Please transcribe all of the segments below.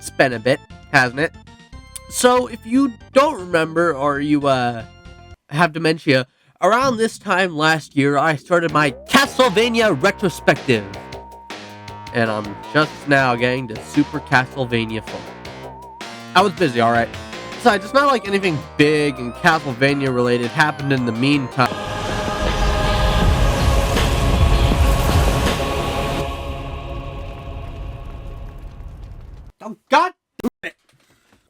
It's been a bit, hasn't it? So, if you don't remember or you have dementia, around this time last year, I started my Castlevania retrospective. And I'm just now getting to Super Castlevania IV. I was busy, alright. Besides, it's not like anything big and Castlevania related happened in the meantime. Oh, God damn it.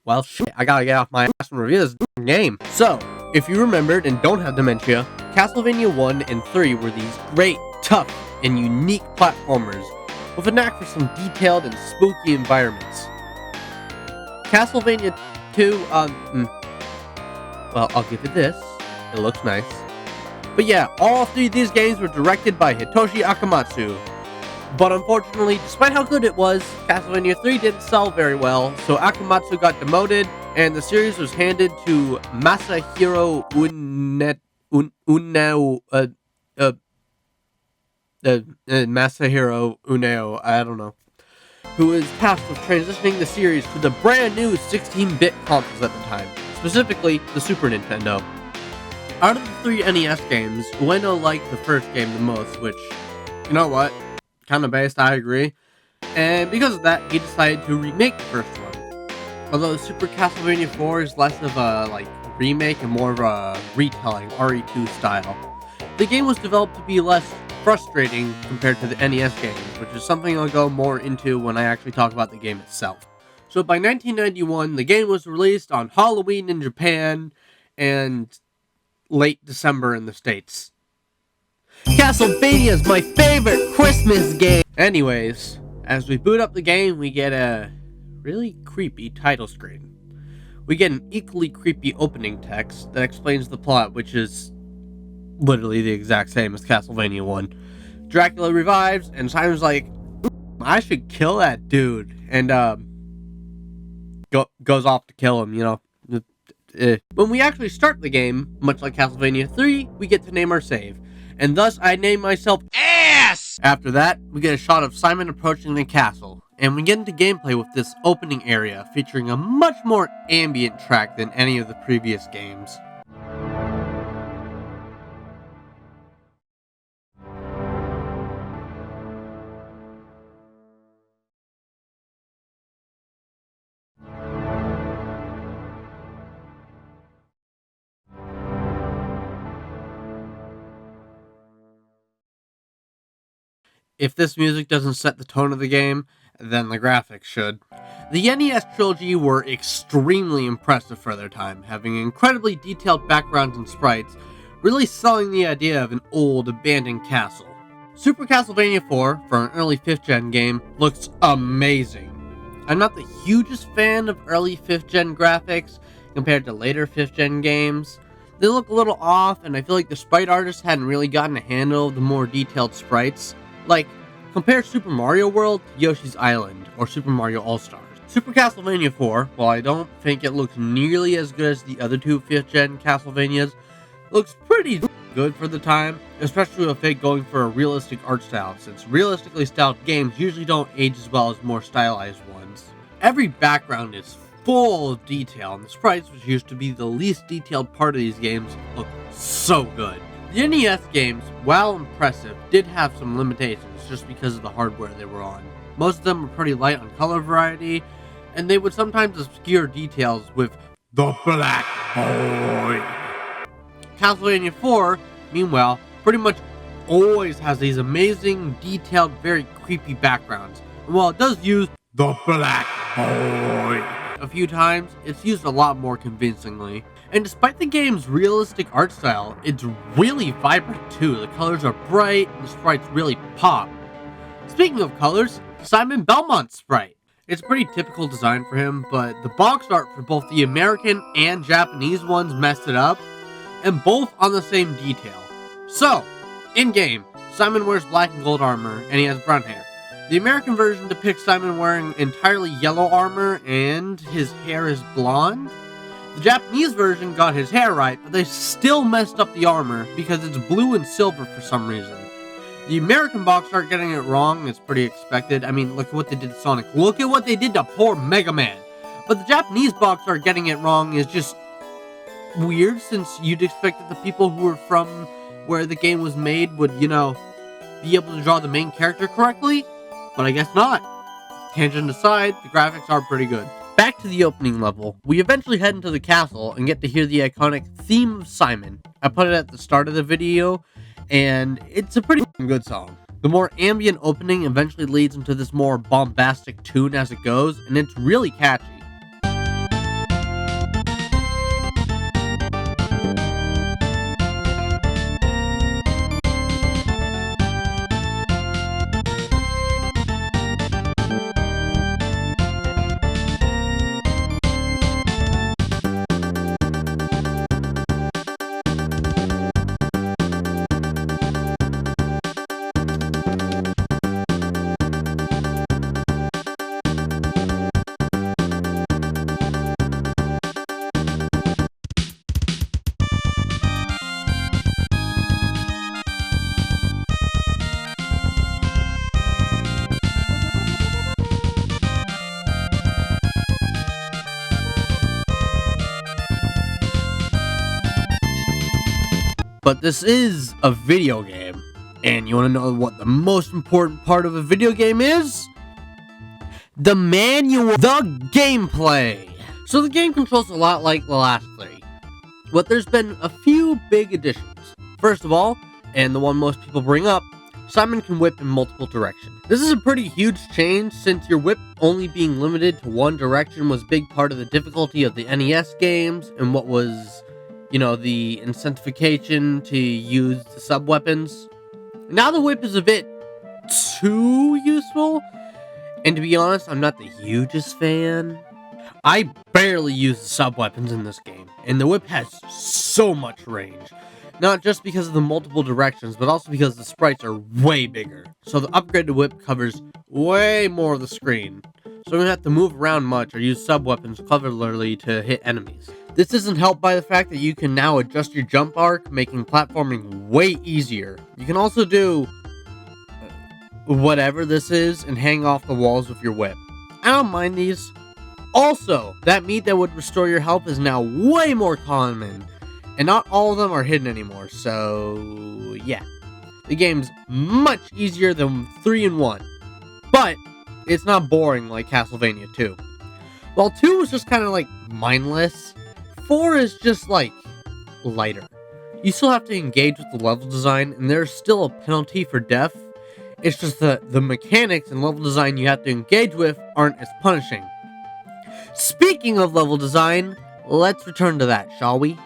Well, shit, I gotta get off my ass and review this game. So, if you remembered and don't have dementia, Castlevania 1 and 3 were these great, tough, and unique platformers with a knack for some detailed and spooky environments. Castlevania 2, well, I'll give it this. It looks nice. But yeah, all three of these games were directed by Hitoshi Akamatsu. But unfortunately, despite how good it was, Castlevania 3 didn't sell very well, so Akamatsu got demoted, and the series was handed to Masahiro Masahiro Uneo, I don't know, who is tasked with transitioning the series to the brand new 16-bit consoles at the time, specifically the Super Nintendo. Out of the three NES games, Ueno liked the first game the most, which, you know what, kind of based, I agree, and because of that, he decided to remake the first one. Although Super Castlevania IV is less of a, remake and more of a retelling, RE2 style. The game was developed to be less frustrating compared to the NES games, which is something I'll go more into when I actually talk about the game itself. So by 1991, the game was released on Halloween in Japan and late December in the States. Castlevania is my favorite Christmas game! Anyways, as we boot up the game, we get a really creepy title screen. We get an equally creepy opening text that explains the plot, which is literally the exact same as Castlevania 1. Dracula revives, and Simon's like, I should kill that dude, and goes off to kill him, you know. When we actually start the game, much like Castlevania 3, we get to name our save, and thus I name myself ASS! After that, we get a shot of Simon approaching the castle, and we get into gameplay with this opening area, featuring a much more ambient track than any of the previous games. If this music doesn't set the tone of the game, then the graphics should. The NES trilogy were extremely impressive for their time, having incredibly detailed backgrounds and sprites, really selling the idea of an old, abandoned castle. Super Castlevania IV, for an early 5th gen game, looks amazing. I'm not the hugest fan of early 5th gen graphics compared to later 5th gen games. They look a little off, and I feel like the sprite artists hadn't really gotten a handle of the more detailed sprites. Like, compare Super Mario World to Yoshi's Island, or Super Mario All-Stars. Super Castlevania IV, while I don't think it looks nearly as good as the other two 5th gen Castlevanias, looks pretty good for the time, especially with it going for a realistic art style, since realistically styled games usually don't age as well as more stylized ones. Every background is full of detail, and the sprites, which used to be the least detailed part of these games, look so good. The NES games, while impressive, did have some limitations just because of the hardware they were on. Most of them were pretty light on color variety, and they would sometimes obscure details with the Black Boy. Castlevania IV, meanwhile, pretty much always has these amazing, detailed, very creepy backgrounds. And while it does use the Black Boy a few times, it's used a lot more convincingly. And despite the game's realistic art style, it's really vibrant too. The colors are bright, and the sprites really pop. Speaking of colors, Simon Belmont's sprite. It's a pretty typical design for him, but the box art for both the American and Japanese ones messed it up, and both on the same detail. So, in-game, Simon wears black and gold armor, and he has brown hair. The American version depicts Simon wearing entirely yellow armor, and his hair is blonde. The Japanese version got his hair right, but they still messed up the armor because it's blue and silver for some reason. The American box art getting it wrong is pretty expected. I mean, look at what they did to Sonic. Look at what they did to poor Mega Man. But the Japanese box art getting it wrong is just weird, since you'd expect that the people who were from where the game was made would, be able to draw the main character correctly. But I guess not. Tangent aside, the graphics are pretty good. Back to the opening level, we eventually head into the castle and get to hear the iconic theme of Simon. I put it at the start of the video, and it's a pretty good song. The more ambient opening eventually leads into this more bombastic tune as it goes, and it's really catchy. But this is a video game, and you want to know what the most important part of a video game is? The manual, the gameplay. So the game controls a lot like the last three, but there's been a few big additions. First of all, and the one most people bring up, Simon can whip in multiple directions. This is a pretty huge change, since your whip only being limited to one direction was a big part of the difficulty of the NES games, and what was, the incentivization to use the sub-weapons. Now the whip is a bit too useful, and to be honest, I'm not the hugest fan. I barely use the sub-weapons in this game, and the whip has so much range. Not just because of the multiple directions, but also because the sprites are way bigger. So the upgraded whip covers way more of the screen. So you don't have to move around much or use sub-weapons cleverly to hit enemies. This isn't helped by the fact that you can now adjust your jump arc, making platforming way easier. You can also do whatever this is and hang off the walls with your whip. I don't mind these. Also, that meat that would restore your health is now way more common, and not all of them are hidden anymore, so yeah. The game's much easier than 3 and 1, but it's not boring like Castlevania 2. While 2 was just kind of like mindless, 4 is just like lighter. You still have to engage with the level design, and there's still a penalty for death. It's just that the mechanics and level design you have to engage with aren't as punishing. Speaking of level design, let's return to that, shall we?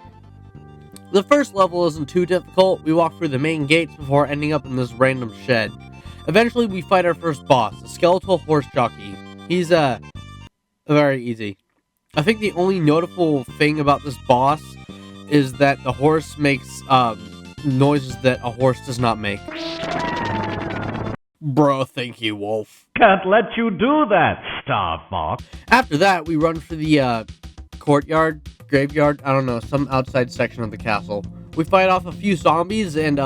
The first level isn't too difficult. We walk through the main gates before ending up in this random shed. Eventually we fight our first boss, a skeletal horse jockey. He's very easy. I think the only notable thing about this boss is that the horse makes noises that a horse does not make. Bro, thank you, Wolf. Can't let you do that, Star Fox. After that, we run for the courtyard, graveyard, I don't know, some outside section of the castle. We fight off a few zombies and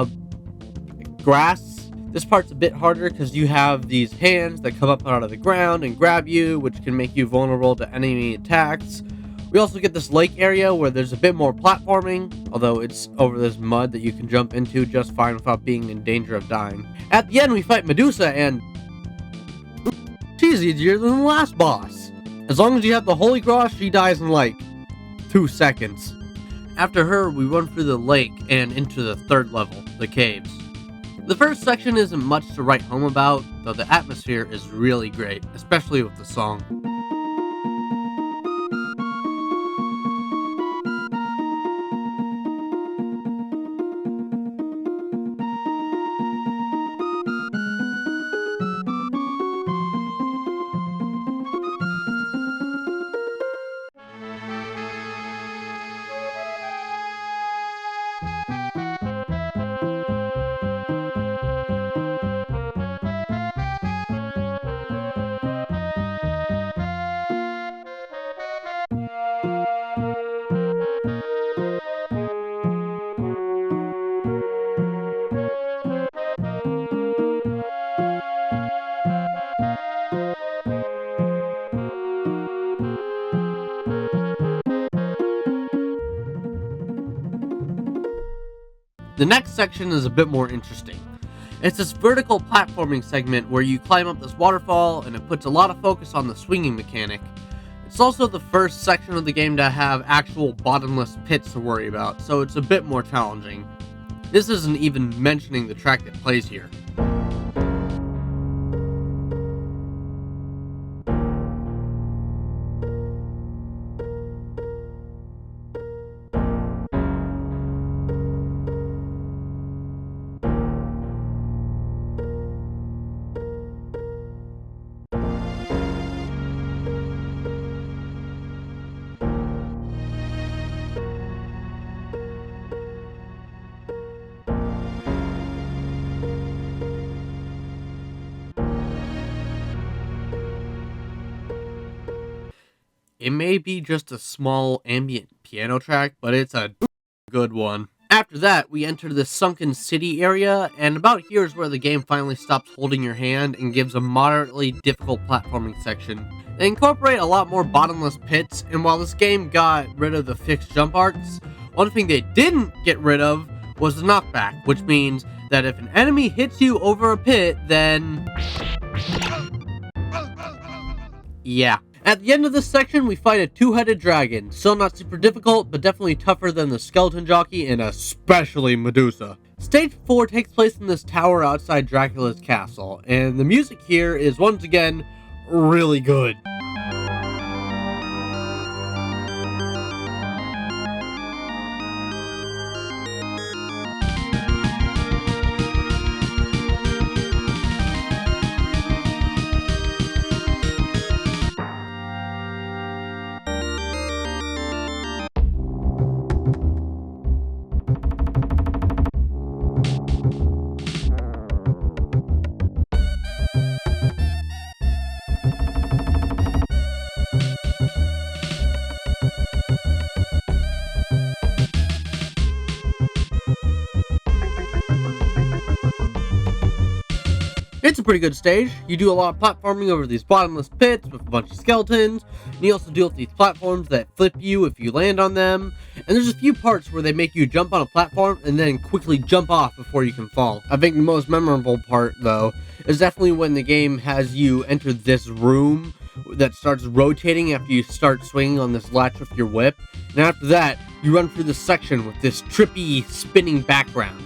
grass. This part's a bit harder because you have these hands that come up out of the ground and grab you, which can make you vulnerable to enemy attacks. We also get this lake area where there's a bit more platforming, although it's over this mud that you can jump into just fine without being in danger of dying. At the end, we fight Medusa, and she's easier than the last boss. As long as you have the Holy Cross, she dies in like 2 seconds. After her, we run through the lake and into the third level, the caves. The first section isn't much to write home about, though the atmosphere is really great, especially with the song. The next section is a bit more interesting. It's this vertical platforming segment where you climb up this waterfall, and it puts a lot of focus on the swinging mechanic. It's also the first section of the game to have actual bottomless pits to worry about, so it's a bit more challenging. This isn't even mentioning the track that plays here. It may be just a small ambient piano track, but it's a good one. After that, we enter the sunken city area, and about here is where the game finally stops holding your hand and gives a moderately difficult platforming section. They incorporate a lot more bottomless pits, and while this game got rid of the fixed jump arcs, one thing they didn't get rid of was the knockback, which means that if an enemy hits you over a pit, then yeah. At the end of this section, we fight a two-headed dragon. Still not super difficult, but definitely tougher than the skeleton jockey, and especially Medusa. Stage 4 takes place in this tower outside Dracula's castle, and the music here is once again really good. It's a pretty good stage. You do a lot of platforming over these bottomless pits with a bunch of skeletons, and you also deal with these platforms that flip you if you land on them, and there's a few parts where they make you jump on a platform and then quickly jump off before you can fall. I think the most memorable part, though, is definitely when the game has you enter this room that starts rotating after you start swinging on this latch with your whip, and after that, you run through this section with this trippy, spinning background.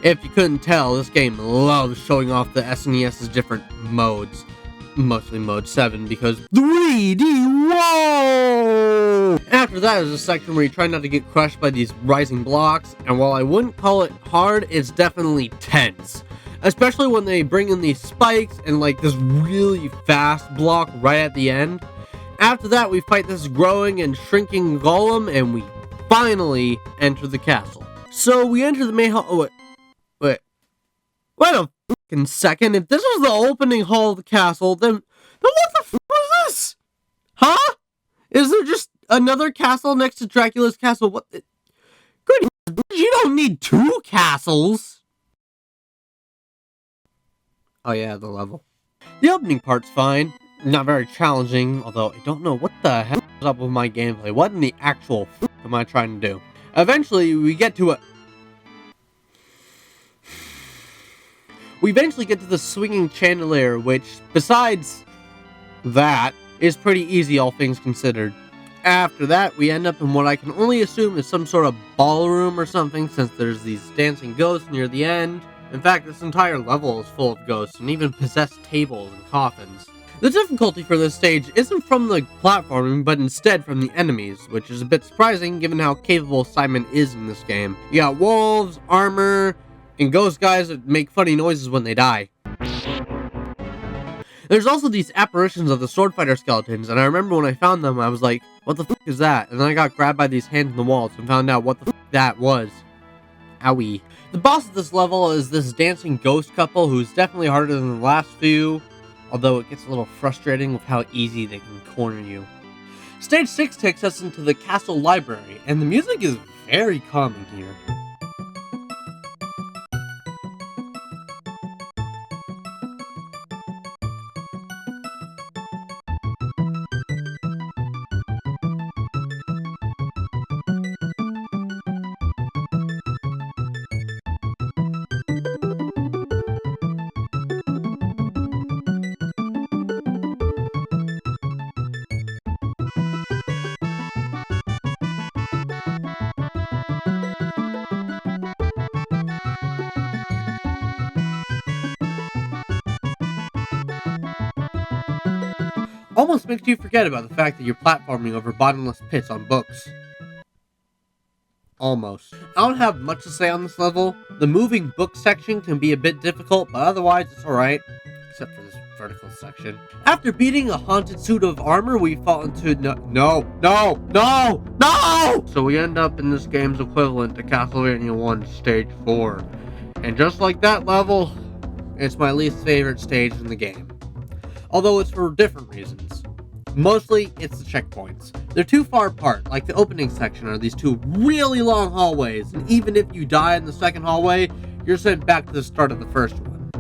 If you couldn't tell, this game loves showing off the SNES's different modes. Mostly mode 7, because 3D, whoa! After that is a section where you try not to get crushed by these rising blocks, and while I wouldn't call it hard, it's definitely tense. Especially when they bring in these spikes and like this really fast block right at the end. After that, we fight this growing and shrinking golem, and we finally enter the castle. So we enter the main hall. Oh, wait a fucking second. If this was the opening hall of the castle, then what the fuck was this? Huh? Is there just another castle next to Dracula's castle? What the? Good, you don't need two castles. Oh yeah, the level. The opening part's fine. Not very challenging, although I don't know what the hell is up with my gameplay. What in the actual fuck am I trying to do? Eventually, we eventually get to the swinging chandelier, which, besides that, is pretty easy all things considered. After that, we end up in what I can only assume is some sort of ballroom or something, since there's these dancing ghosts near the end. In fact, this entire level is full of ghosts, and even possessed tables and coffins. The difficulty for this stage isn't from the platforming, but instead from the enemies, which is a bit surprising given how capable Simon is in this game. You got wolves, armor, and ghost guys that make funny noises when they die. There's also these apparitions of the sword fighter skeletons, and I remember when I found them, I was like, what the fuck is that? And then I got grabbed by these hands in the walls and found out what the fuck that was. Owie. The boss of this level is this dancing ghost couple who's definitely harder than the last few, although it gets a little frustrating with how easy they can corner you. Stage 6 takes us into the castle library, and the music is very calming here. Almost makes you forget about the fact that you're platforming over bottomless pits on books. Almost. I don't have much to say on this level. The moving book section can be a bit difficult, but otherwise it's alright. Except for this vertical section. After beating a haunted suit of armor, we fall into no! So we end up in this game's equivalent to Castlevania 1 Stage 4. And just like that level, it's my least favorite stage in the game. Although it's for different reasons. Mostly, it's the checkpoints. They're too far apart, like the opening section are these two really long hallways, and even if you die in the second hallway, you're sent back to the start of the first one.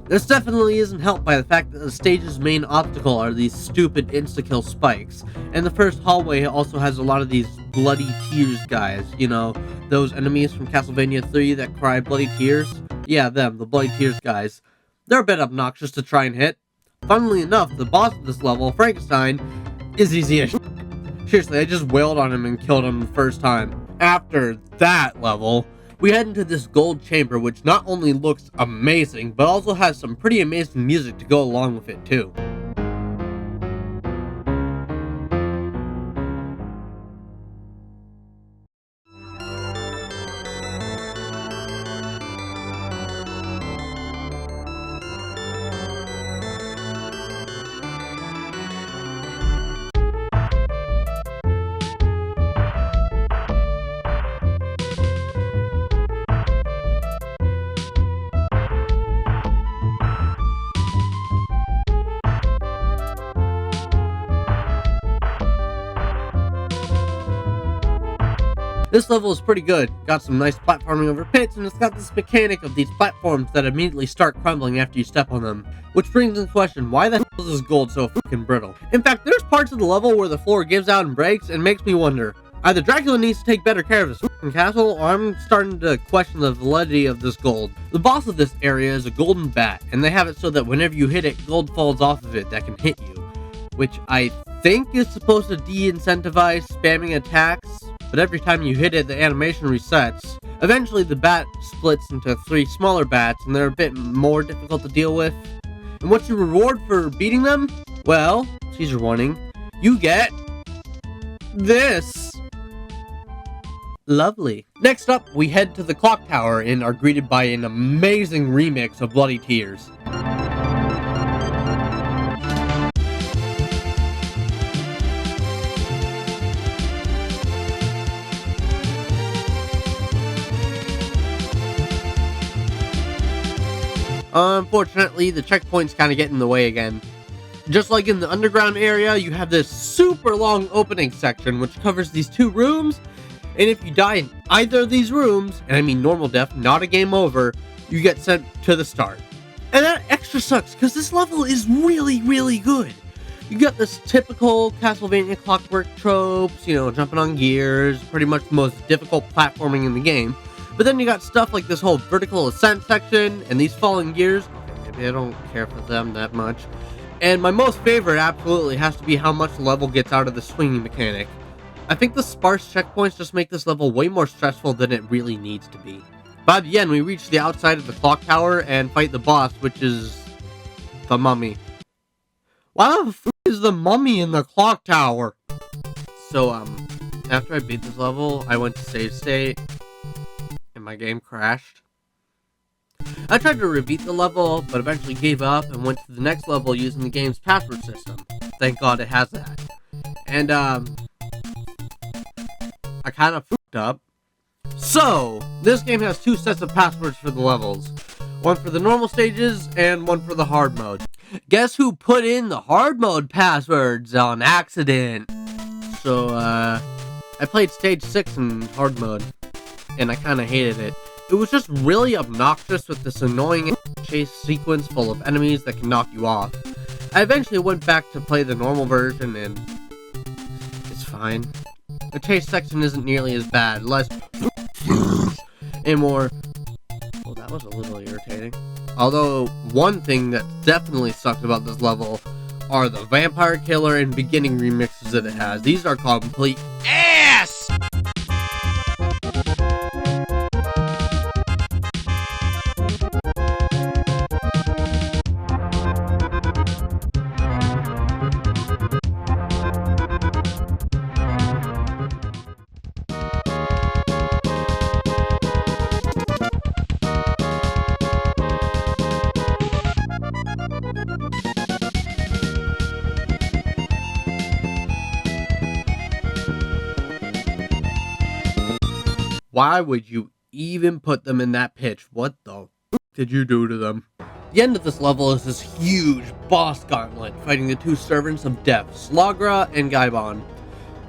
This definitely isn't helped by the fact that the stage's main obstacle are these stupid insta-kill spikes, and the first hallway also has a lot of these bloody tears guys, you know, those enemies from Castlevania III that cry bloody tears? Yeah, them, the bloody tears guys. They're a bit obnoxious to try and hit. Funnily enough, the boss of this level, Frankenstein, is easy as seriously, I just wailed on him and killed him the first time. After that level, we head into this gold chamber, which not only looks amazing, but also has some pretty amazing music to go along with it too. This level is pretty good, got some nice platforming over pits, and it's got this mechanic of these platforms that immediately start crumbling after you step on them. Which brings into question, why the hell is this gold so fucking brittle? In fact, there's parts of the level where the floor gives out and breaks, and makes me wonder, either Dracula needs to take better care of his fucking castle, or I'm starting to question the validity of this gold. The boss of this area is a golden bat, and they have it so that whenever you hit it, gold falls off of it that can hit you. Which I think is supposed to de-incentivize spamming attacks, but every time you hit it, the animation resets. Eventually, the bat splits into 3 smaller bats, and they're a bit more difficult to deal with. And what's your reward for beating them? Well, teaser warning, you get this. Lovely. Next up, we head to the clock tower and are greeted by an amazing remix of Bloody Tears. Unfortunately, the checkpoints kind of get in the way again. Just like in the underground area, you have this super long opening section which covers these 2 rooms, and if you die in either of these rooms, and I mean normal death, not a game over, you get sent to the start. And that extra sucks, because this level is really, really good. You got this typical Castlevania clockwork tropes, you know, jumping on gears, pretty much the most difficult platforming in the game. But then you got stuff like this whole vertical ascent section, and these falling gears. Okay, maybe I don't care for them that much. And my most favorite absolutely has to be how much the level gets out of the swinging mechanic. I think the sparse checkpoints just make this level way more stressful than it really needs to be. By the end, we reach the outside of the clock tower and fight the boss, which is the mummy. Why the f*** is the mummy in the clock tower? So, after I beat this level, I went to save state, and my game crashed. I tried to rebeat the level, but eventually gave up and went to the next level using the game's password system. Thank God it has that. And, I kind of fucked up. So, this game has 2 sets of passwords for the levels. One for the normal stages, and one for the hard mode. Guess who put in the hard mode passwords on accident? So, I played stage 6 in hard mode, and I kinda hated it. It was just really obnoxious with this annoying chase sequence full of enemies that can knock you off. I eventually went back to play the normal version, and it's fine. The chase section isn't nearly as bad, less and more. Well, that was a little irritating. Although, one thing that definitely sucked about this level are the vampire killer and beginning remixes that it has. These are complete ass! Why would you even put them in that pitch? What the did you do to them? The end of this level is this huge boss gauntlet fighting the two servants of death, Slagra and Gaibon.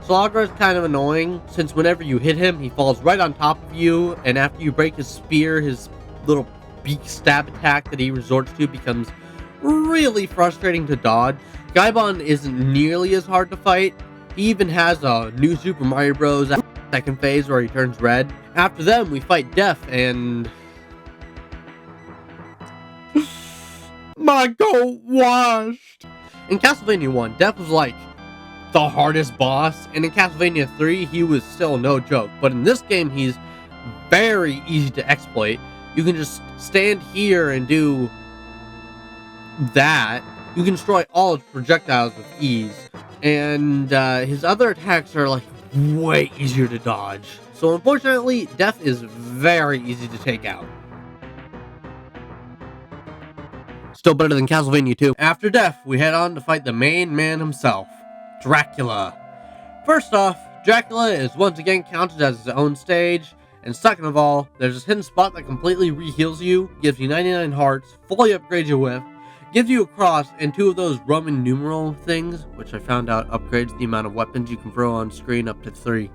Slagra is kind of annoying since whenever you hit him, he falls right on top of you, and after you break his spear, his little beak stab attack that he resorts to becomes really frustrating to dodge. Gaibon isn't nearly as hard to fight. He even has a new Super Mario Bros. Second phase where he turns red. After them, we fight Death and... my goat washed! In Castlevania 1, Death was like the hardest boss, and in Castlevania 3, he was still no joke. But in this game, he's very easy to exploit. You can just stand here and do that. You can destroy all his projectiles with ease. And his other attacks are like way easier to dodge. So unfortunately, Death is very easy to take out. Still better than Castlevania 2. After Death, we head on to fight the main man himself, Dracula. First off, Dracula is once again counted as his own stage. And second of all, there's this hidden spot that completely re-heals you, gives you 99 hearts, fully upgrades your whip, gives you a cross, and 2 of those Roman numeral things, which I found out upgrades the amount of weapons you can throw on screen up to 3.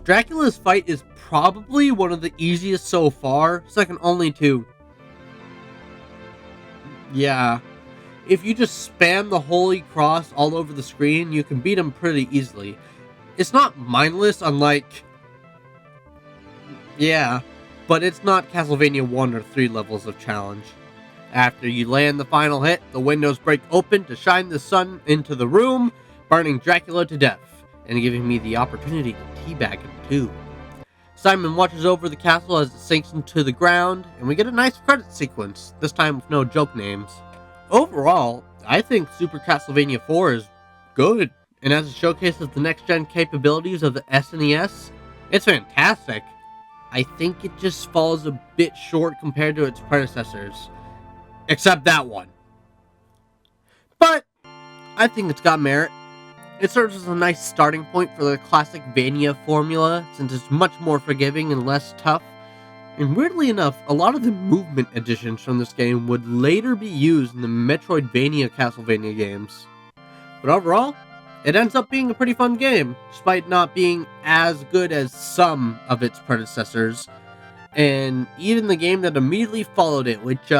Dracula's fight is probably one of the easiest so far, second only to... yeah. If you just spam the Holy Cross all over the screen, you can beat him pretty easily. It's not mindless, unlike... yeah, but it's not Castlevania 1 or 3 levels of challenge. After you land the final hit, the windows break open to shine the sun into the room, burning Dracula to death, and giving me the opportunity to teabag him too. Simon watches over the castle as it sinks into the ground, and we get a nice credit sequence, this time with no joke names. Overall, I think Super Castlevania IV is good, and as a showcase of the next-gen capabilities of the SNES, it's fantastic. I think it just falls a bit short compared to its predecessors. Except that one. But I think it's got merit. It serves as a nice starting point for the classic Vania formula, since it's much more forgiving and less tough. And weirdly enough, a lot of the movement additions from this game would later be used in the Metroidvania Castlevania games. But overall, it ends up being a pretty fun game, despite not being as good as some of its predecessors. And even the game that immediately followed it, which,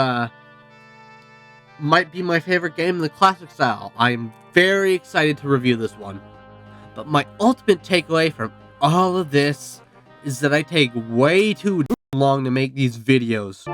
might be my favorite game in the classic style. I am very excited to review this one. But my ultimate takeaway from all of this is that I take way too long to make these videos.